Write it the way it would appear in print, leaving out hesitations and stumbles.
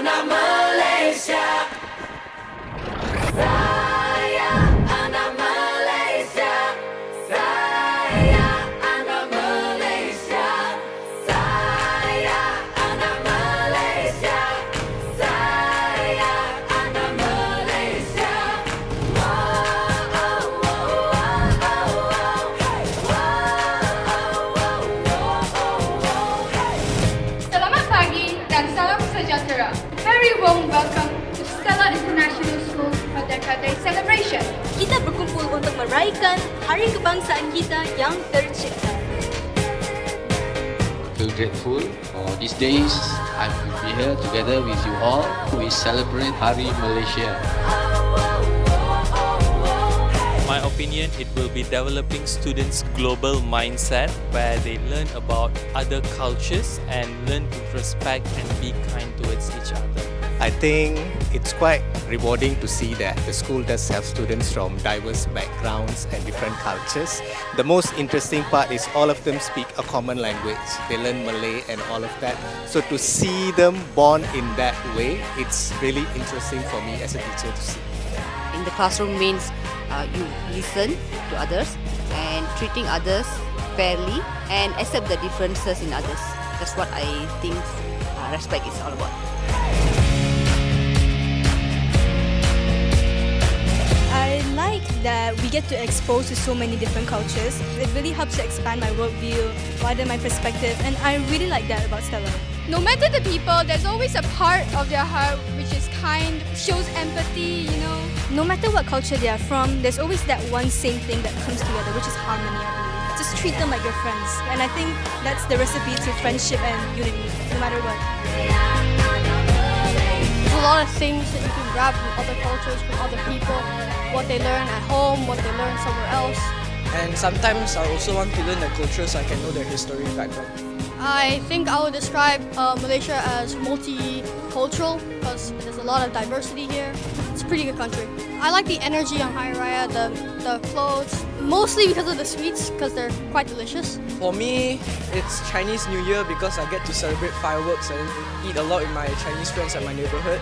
anak Malaysia. Saya anak Malaysia. Saya anak Malaysia. Saya anak Malaysia. Saya anak Malaysia. Wow, oh, oh, oh, oh, hey. Wow, oh, oh, oh, oh, hey. Selamat pagi dan salam sejahtera. Very warm welcome to Stella International School Merdeka Celebration. Kita berkumpul untuk meraihkan Hari Kebangsaan kita yang tercipta. Feel grateful for these days. I will be here together with you all. We celebrate Hari Malaysia. My opinion, it will be developing students' global mindset where they learn about other cultures and learn to respect and be kind towards each other. I think it's quite rewarding to see that the school does have students from diverse backgrounds and different cultures. The most interesting part is all of them speak a common language. They learn Malay and all of that. So to see them born in that way, it's really interesting for me as a teacher to see. In the classroom means you listen to others and treating others fairly and accept the differences in others. That's what I think respect is all about. I like that we get to expose to so many different cultures. It really helps to expand my worldview, widen my perspective, and I really like that about Stella. No matter the people, there's always a part of their heart which is kind, shows empathy, you know. No matter what culture they are from, there's always that one same thing that comes together, which is harmony, I believe. Just treat them like your friends. And I think that's the recipe to friendship and unity, no matter what. There's a lot of things that you can grab from other cultures, from other people, what they learn at home, what they learn somewhere else. And sometimes I also want to learn the culture so I can know their history background. I think I would describe Malaysia as multicultural because there's a lot of diversity here. It's a pretty good country. I like the energy on Hari Raya, the clothes, mostly because of the sweets because they're quite delicious. For me, it's Chinese New Year because I get to celebrate fireworks and eat a lot with my Chinese friends at my neighborhood.